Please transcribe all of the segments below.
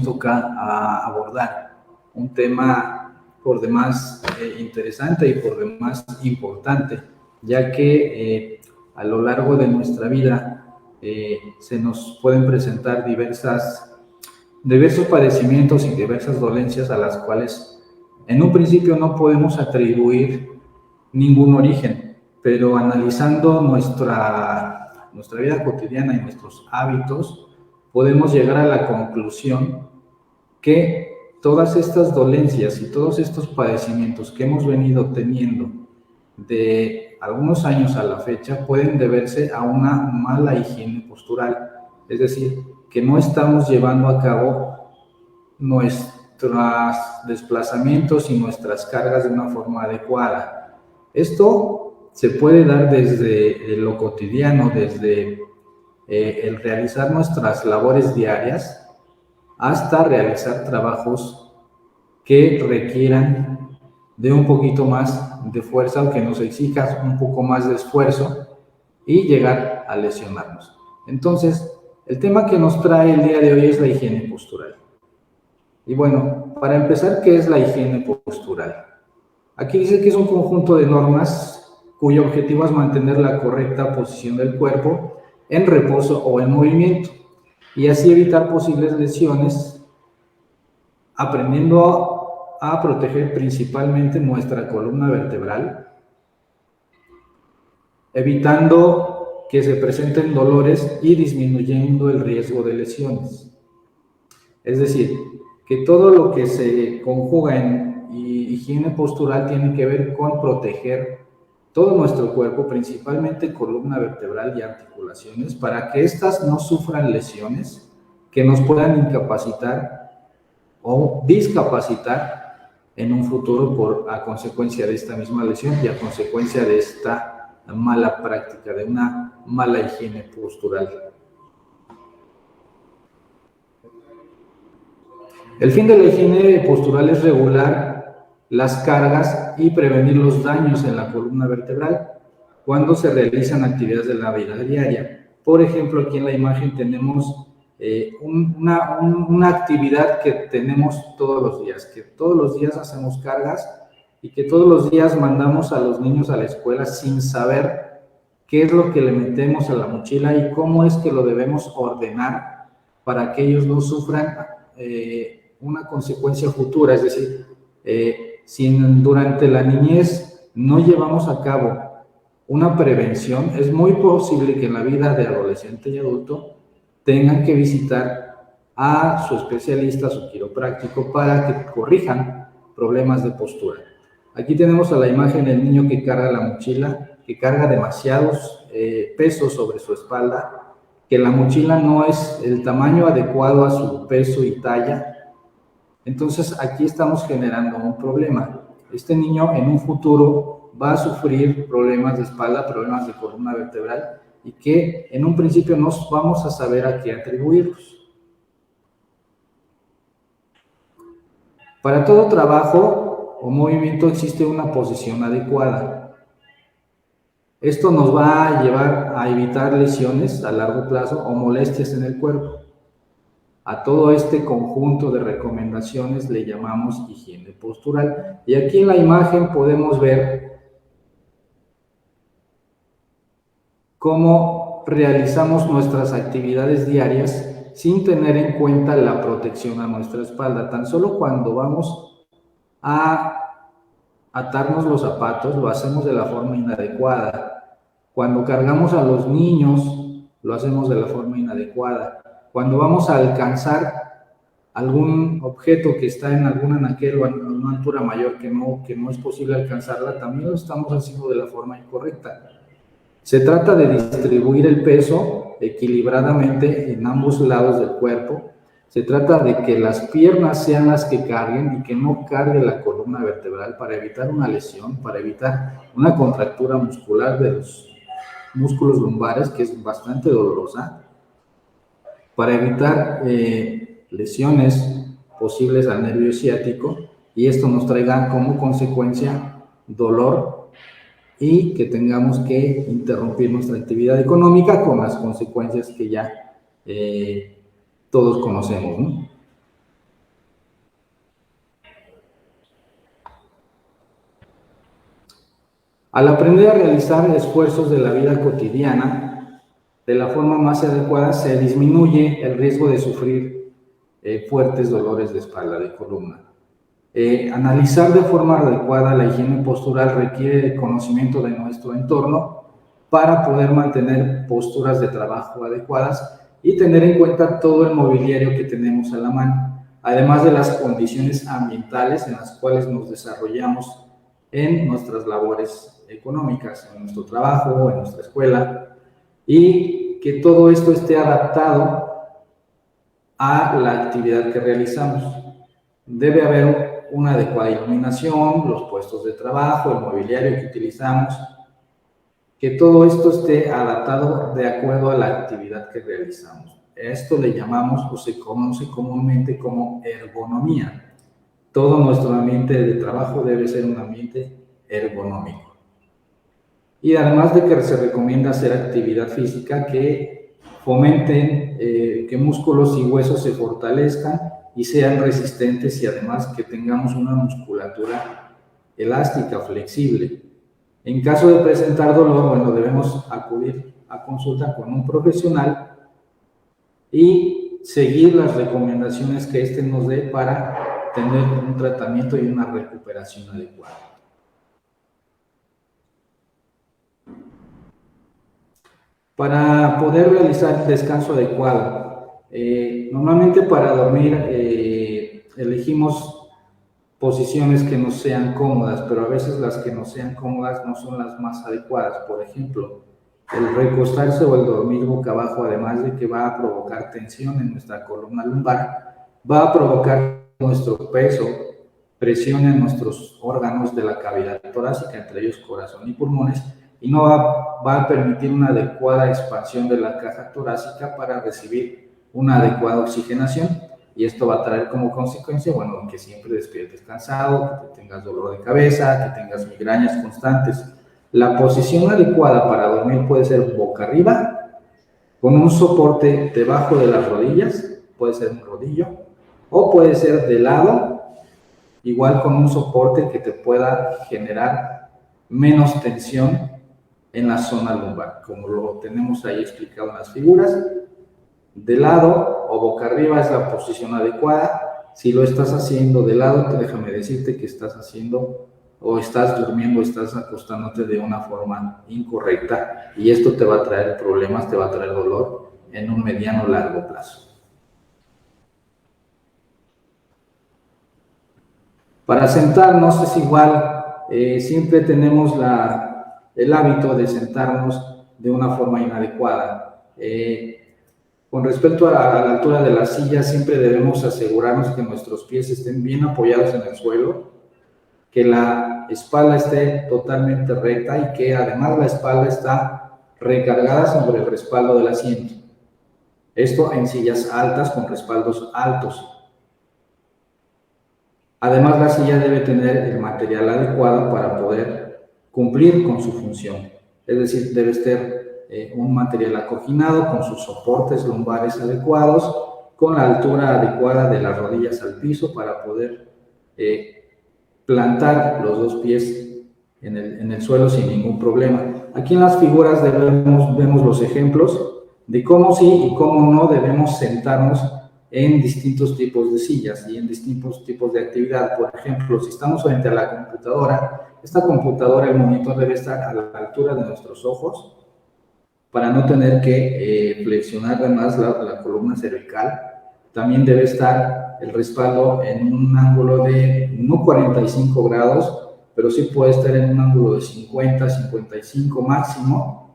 toca abordar un tema por demás interesante y por demás importante, ya que a lo largo de nuestra vida se nos pueden presentar diversos padecimientos y diversas dolencias a las cuales en un principio no podemos atribuir ningún origen, pero analizando nuestra vida cotidiana y nuestros hábitos, podemos llegar a la conclusión que todas estas dolencias y todos estos padecimientos que hemos venido teniendo de algunos años a la fecha pueden deberse a una mala higiene postural, es decir, que no estamos llevando a cabo nuestros desplazamientos y nuestras cargas de una forma adecuada. Esto se puede dar desde lo cotidiano, desde el realizar nuestras labores diarias, hasta realizar trabajos que requieran de un poquito más de fuerza o que nos exija un poco más de esfuerzo y llegar a lesionarnos. Entonces, el tema que nos trae el día de hoy es la higiene postural. Y bueno, para empezar, ¿qué es la higiene postural? Aquí dice que es un conjunto de normas cuyo objetivo es mantener la correcta posición del cuerpo en reposo o en movimiento, y así evitar posibles lesiones, aprendiendo a proteger principalmente nuestra columna vertebral, evitando que se presenten dolores y disminuyendo el riesgo de lesiones. Es decir, que todo lo que se conjuga en higiene postural tiene que ver con proteger todo nuestro cuerpo, principalmente columna vertebral y articulaciones, para que éstas no sufran lesiones que nos puedan incapacitar o discapacitar en un futuro a consecuencia de esta misma lesión y a consecuencia de esta mala práctica, de una mala higiene postural. El fin de la higiene postural es regular las cargas y prevenir los daños en la columna vertebral cuando se realizan actividades de la vida diaria. Por ejemplo, aquí en la imagen tenemos una actividad que tenemos todos los días, que todos los días hacemos cargas y que todos los días mandamos a los niños a la escuela sin saber qué es lo que le metemos a la mochila y cómo es que lo debemos ordenar para que ellos no sufran una consecuencia futura. Es decir, si durante la niñez no llevamos a cabo una prevención, es muy posible que en la vida de adolescente y adulto tengan que visitar a su especialista, a su quiropráctico, para que corrijan problemas de postura. Aquí tenemos a la imagen el niño que carga la mochila, que carga demasiados pesos sobre su espalda, que la mochila no es el tamaño adecuado a su peso y talla. Entonces aquí estamos generando un problema. Este niño en un futuro va a sufrir problemas de espalda, problemas de columna vertebral, y que en un principio no vamos a saber a qué atribuirlos. Para todo trabajo o movimiento existe una posición adecuada. Esto nos va a llevar a evitar lesiones a largo plazo o molestias en el cuerpo. A todo este conjunto de recomendaciones le llamamos higiene postural. Y aquí en la imagen podemos ver cómo realizamos nuestras actividades diarias sin tener en cuenta la protección a nuestra espalda. Tan solo cuando vamos a atarnos los zapatos lo hacemos de la forma inadecuada. Cuando cargamos a los niños lo hacemos de la forma inadecuada. Cuando vamos a alcanzar algún objeto que está en algún anaquel o en una altura mayor que no es posible alcanzarla, también lo estamos haciendo de la forma incorrecta. Se trata de distribuir el peso equilibradamente en ambos lados del cuerpo. Se trata de que las piernas sean las que carguen y que no cargue la columna vertebral para evitar una lesión, para evitar una contractura muscular de los músculos lumbares, que es bastante dolorosa, para evitar lesiones posibles al nervio ciático, y esto nos traiga como consecuencia dolor y que tengamos que interrumpir nuestra actividad económica con las consecuencias que ya todos conocemos, ¿no? Al aprender a realizar esfuerzos de la vida cotidiana de la forma más adecuada, se disminuye el riesgo de sufrir fuertes dolores de espalda, de columna. Analizar de forma adecuada la higiene postural requiere conocimiento de nuestro entorno para poder mantener posturas de trabajo adecuadas y tener en cuenta todo el mobiliario que tenemos a la mano, además de las condiciones ambientales en las cuales nos desarrollamos en nuestras labores económicas, en nuestro trabajo, en nuestra escuela, y que todo esto esté adaptado a la actividad que realizamos. Debe haber una adecuada iluminación, los puestos de trabajo, el mobiliario que utilizamos, que todo esto esté adaptado de acuerdo a la actividad que realizamos. Esto le llamamos o se conoce comúnmente como ergonomía. Todo nuestro ambiente de trabajo debe ser un ambiente ergonómico. Y además de que se recomienda hacer actividad física que fomenten que músculos y huesos se fortalezcan y sean resistentes y además que tengamos una musculatura elástica, flexible. En caso de presentar dolor, bueno, debemos acudir a consulta con un profesional y seguir las recomendaciones que éste nos dé para tener un tratamiento y una recuperación adecuada. Para poder realizar el descanso adecuado, normalmente para dormir elegimos posiciones que nos sean cómodas, pero a veces las que nos sean cómodas no son las más adecuadas. Por ejemplo, el recostarse o el dormir boca abajo, además de que va a provocar tensión en nuestra columna lumbar, va a provocar nuestro peso, presión en nuestros órganos de la cavidad torácica, entre ellos corazón y pulmones, y no va a permitir una adecuada expansión de la caja torácica para recibir una adecuada oxigenación. Y esto va a traer como consecuencia, bueno, que siempre despiertes cansado, que tengas dolor de cabeza, que tengas migrañas constantes. La posición adecuada para dormir puede ser boca arriba, con un soporte debajo de las rodillas, puede ser un rodillo, o puede ser de lado, igual con un soporte que te pueda generar menos tensión en la zona lumbar, como lo tenemos ahí explicado en las figuras. De lado o boca arriba es la posición adecuada. Si lo estás haciendo de lado, déjame decirte que estás haciendo o estás durmiendo, estás acostándote de una forma incorrecta y esto te va a traer problemas, te va a traer dolor en un mediano o largo plazo. Para sentarnos es igual, siempre tenemos el hábito de sentarnos de una forma inadecuada. Con respecto a la altura de la silla, siempre debemos asegurarnos que nuestros pies estén bien apoyados en el suelo, que la espalda esté totalmente recta y que además la espalda está recargada sobre el respaldo del asiento. Esto en sillas altas con respaldos altos. Además, la silla debe tener el material adecuado para poder cumplir con su función. Es decir, debe ser un material acoginado con sus soportes lumbares adecuados, con la altura adecuada de las rodillas al piso para poder plantar los dos pies en el suelo sin ningún problema. Aquí en las figuras vemos los ejemplos de cómo sí y cómo no debemos sentarnos en distintos tipos de sillas y en distintos tipos de actividad. Por ejemplo, si estamos frente a la computadora, esta computadora, el monitor debe estar a la altura de nuestros ojos para no tener que flexionar además la columna cervical. También debe estar el respaldo en un ángulo de no 45 grados, pero sí puede estar en un ángulo de 50, 55 máximo,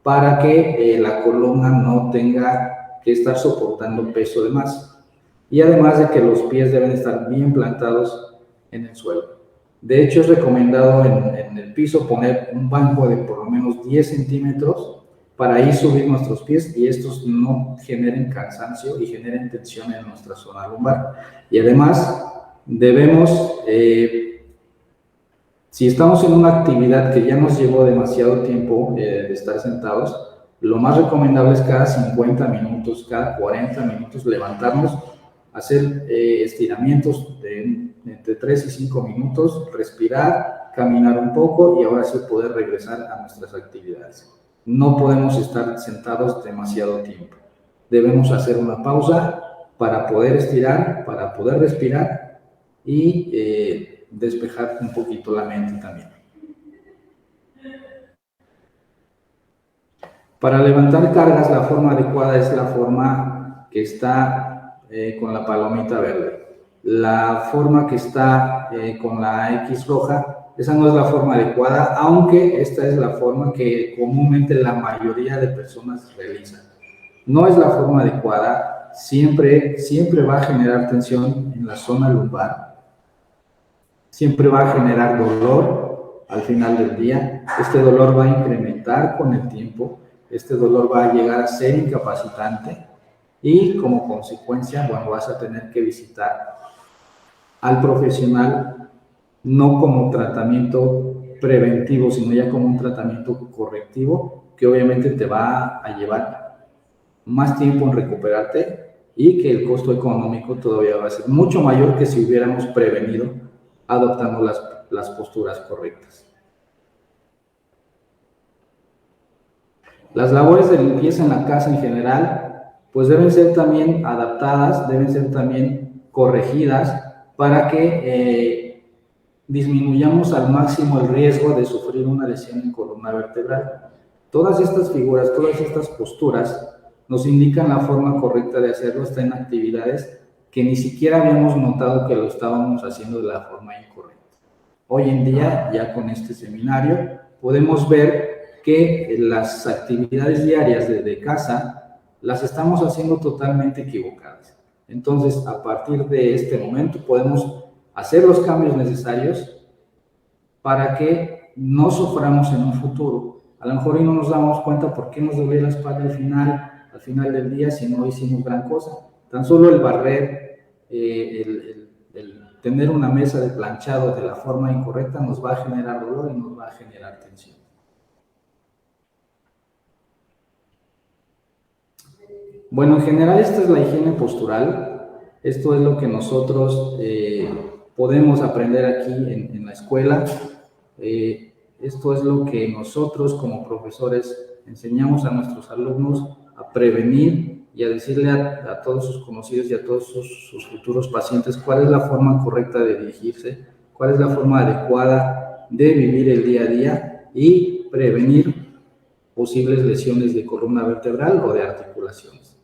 para que la columna no tenga que estar soportando peso de más. Y además de que los pies deben estar bien plantados en el suelo. De hecho, es recomendado en el piso poner un banco de por lo menos 10 centímetros para ahí subir nuestros pies y estos no generen cansancio y generen tensión en nuestra zona lumbar. Y además debemos, si estamos en una actividad que ya nos llevó demasiado tiempo de estar sentados, lo más recomendable es cada 50 minutos, cada 40 minutos levantarnos, hacer estiramientos de entre 3 y 5 minutos, respirar caminar un poco y ahora sí poder regresar a nuestras actividades. No podemos estar sentados demasiado tiempo. Debemos hacer una pausa para poder estirar, para poder respirar y despejar un poquito la mente también. Para levantar cargas, la forma adecuada es la forma que está con la palomita verde. La forma que está con la X roja, esa no es la forma adecuada, aunque esta es la forma que comúnmente la mayoría de personas realizan. No es la forma adecuada, siempre va a generar tensión en la zona lumbar, siempre va a generar dolor al final del día. Este dolor va a incrementar con el tiempo, este dolor va a llegar a ser incapacitante y como consecuencia, bueno, vas a tener que visitar al profesional no como tratamiento preventivo, sino ya como un tratamiento correctivo que obviamente te va a llevar más tiempo en recuperarte y que el costo económico todavía va a ser mucho mayor que si hubiéramos prevenido adoptando las posturas correctas. Las labores de limpieza en la casa en general, pues deben ser también adaptadas, deben ser también corregidas para que disminuyamos al máximo el riesgo de sufrir una lesión en columna vertebral. Todas estas figuras, todas estas posturas nos indican la forma correcta de hacerlo hasta en actividades que ni siquiera habíamos notado que lo estábamos haciendo de la forma incorrecta. Hoy en día, ya con este seminario, podemos ver que las actividades diarias de casa las estamos haciendo totalmente equivocadas. Entonces, a partir de este momento podemos hacer los cambios necesarios para que no suframos en un futuro. A lo mejor hoy no nos damos cuenta por qué nos duele la espalda al final del día si no hicimos gran cosa. Tan solo el barrer, el tener una mesa de planchado de la forma incorrecta nos va a generar dolor y nos va a generar tensión. Bueno, en general esta es la higiene postural. Esto es lo que nosotros podemos aprender aquí en la escuela. Esto es lo que nosotros como profesores enseñamos a nuestros alumnos a prevenir y a decirle a todos sus conocidos y a todos sus futuros pacientes cuál es la forma correcta de dirigirse, cuál es la forma adecuada de vivir el día a día y prevenir posibles lesiones de columna vertebral o de articulaciones.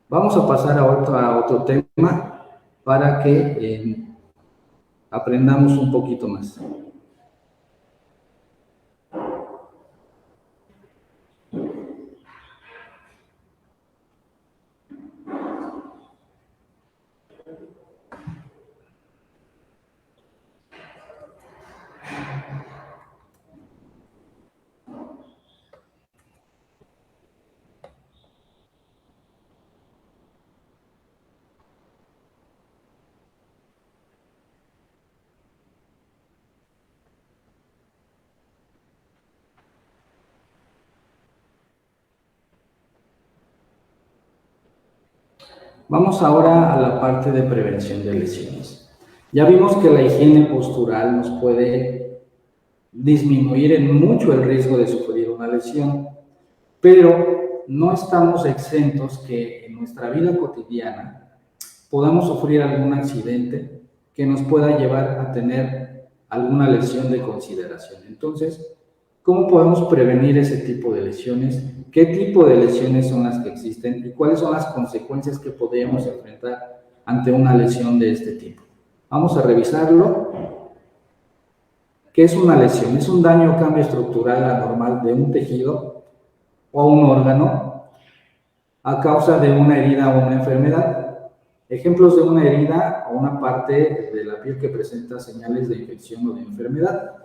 Vamos a pasar a otro tema para que aprendamos un poquito más. Vamos ahora a la parte de prevención de lesiones. Ya vimos que la higiene postural nos puede disminuir en mucho el riesgo de sufrir una lesión, pero no estamos exentos que en nuestra vida cotidiana podamos sufrir algún accidente que nos pueda llevar a tener alguna lesión de consideración. Entonces, ¿cómo podemos prevenir ese tipo de lesiones? ¿Qué tipo de lesiones son las que existen? ¿Y cuáles son las consecuencias que podríamos enfrentar ante una lesión de este tipo? Vamos a revisarlo. ¿Qué es una lesión? Es un daño o cambio estructural anormal de un tejido o un órgano a causa de una herida o una enfermedad. Ejemplos de una herida o una parte de la piel que presenta señales de infección o de enfermedad.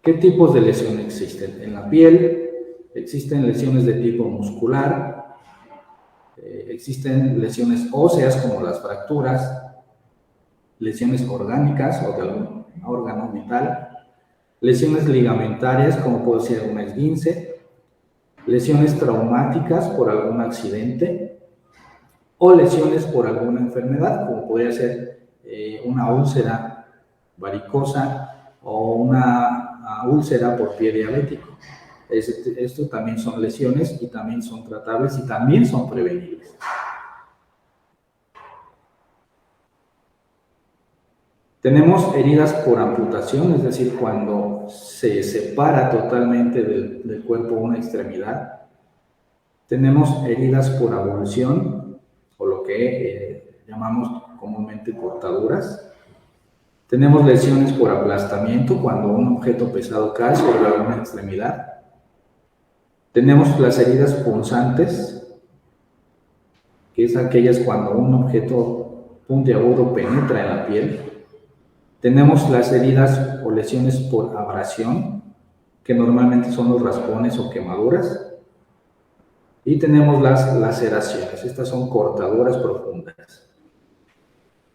¿Qué tipos de lesiones existen? En la piel existen lesiones de tipo muscular, existen lesiones óseas como las fracturas, lesiones orgánicas o de algún órgano vital, lesiones ligamentarias como puede ser un esguince, lesiones traumáticas por algún accidente o lesiones por alguna enfermedad como podría ser una úlcera varicosa o una úlcera por pie diabético. Esto también son lesiones y también son tratables y también son prevenibles. Tenemos heridas por amputación, es decir, cuando se separa totalmente del cuerpo una extremidad. Tenemos heridas por avulsión, o lo que llamamos comúnmente cortaduras. Tenemos lesiones por aplastamiento, cuando un objeto pesado cae sobre alguna extremidad. Tenemos las heridas punzantes, que es aquellas cuando un objeto puntiagudo penetra en la piel. Tenemos las heridas o lesiones por abrasión, que normalmente son los raspones o quemaduras. Y tenemos las laceraciones, estas son cortaduras profundas.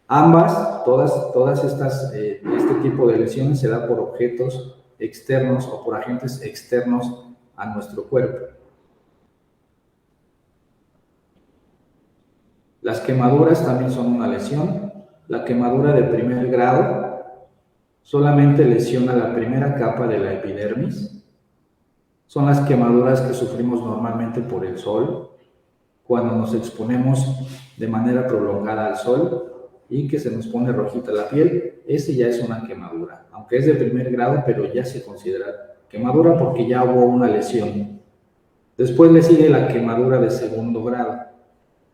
Ambas, todas estas, este tipo de lesiones se da por objetos externos o por agentes externos a nuestro cuerpo. Las quemaduras también son una lesión. La quemadura de primer grado solamente lesiona la primera capa de la epidermis. Son las quemaduras que sufrimos normalmente por el sol, cuando nos exponemos de manera prolongada al sol y que se nos pone rojita la piel. Ese ya es una quemadura, aunque es de primer grado, pero ya se considera quemadura porque ya hubo una lesión. Después le sigue la quemadura de segundo grado.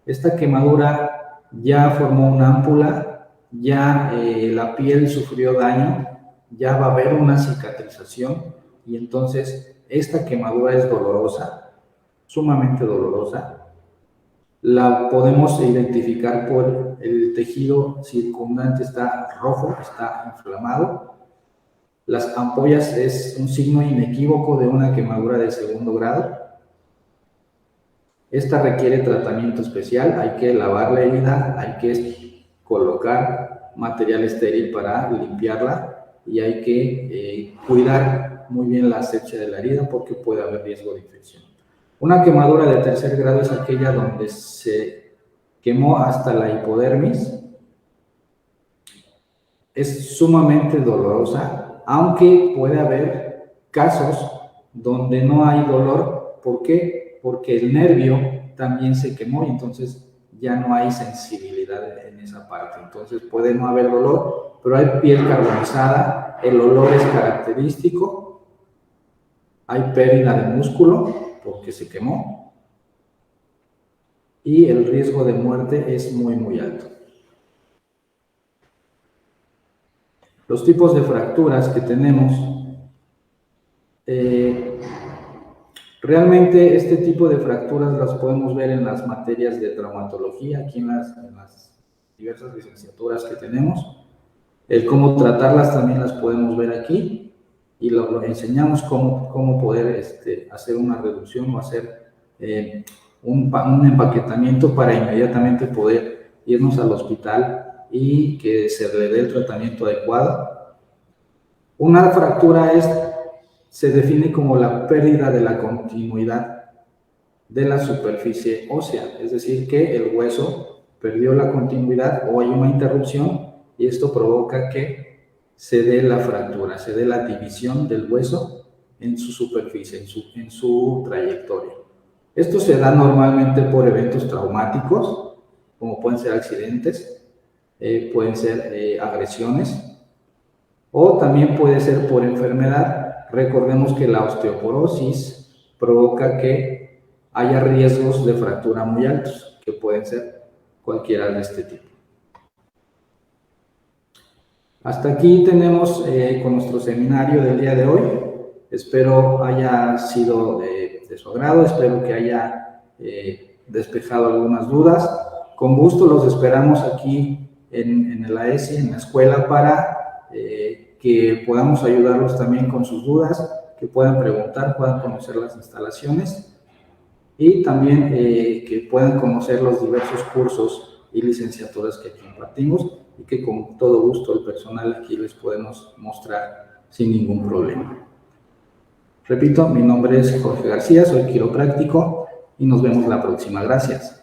Esta quemadura ya formó una ámpula, ya la piel sufrió daño, ya va a haber una cicatrización y entonces esta quemadura es dolorosa, sumamente dolorosa. La podemos identificar por el tejido circundante, está rojo, está inflamado. Las ampollas es un signo inequívoco de una quemadura de segundo grado. Esta requiere tratamiento especial, hay que lavar la herida, hay que colocar material estéril para limpiarla y hay que cuidar muy bien la asepsia de la herida porque puede haber riesgo de infección. Una quemadura de tercer grado es aquella donde se quemó hasta la hipodermis. Es sumamente dolorosa, aunque puede haber casos donde no hay dolor. ¿Por qué? Porque el nervio también se quemó y entonces ya no hay sensibilidad en esa parte. Entonces puede no haber dolor, pero hay piel carbonizada, el olor es característico, hay pérdida de músculo porque se quemó y el riesgo de muerte es muy, muy alto. Los tipos de fracturas que tenemos, realmente este tipo de fracturas las podemos ver en las materias de traumatología, aquí en las diversas licenciaturas que tenemos. El cómo tratarlas también las podemos ver aquí y lo enseñamos cómo poder hacer una reducción o hacer un empaquetamiento para inmediatamente poder irnos al hospital y que se le dé el tratamiento adecuado. Una fractura se define como la pérdida de la continuidad de la superficie ósea, es decir, que el hueso perdió la continuidad o hay una interrupción y esto provoca que se dé la fractura, se dé la división del hueso en su superficie, en su trayectoria. Esto se da normalmente por eventos traumáticos, como pueden ser accidentes, pueden ser agresiones, o también puede ser por enfermedad. Recordemos que la osteoporosis provoca que haya riesgos de fractura muy altos, que pueden ser cualquiera de este tipo. Hasta aquí tenemos con nuestro seminario del día de hoy. Espero haya sido de su agrado, espero que haya despejado algunas dudas. Con gusto los esperamos aquí en el AESI, en la escuela, para que podamos ayudarlos también con sus dudas, que puedan preguntar, puedan conocer las instalaciones y también que puedan conocer los diversos cursos y licenciaturas que aquí impartimos y que con todo gusto el personal aquí les podemos mostrar sin ningún problema. Repito, mi nombre es Jorge García, soy quiropráctico y nos vemos la próxima. Gracias.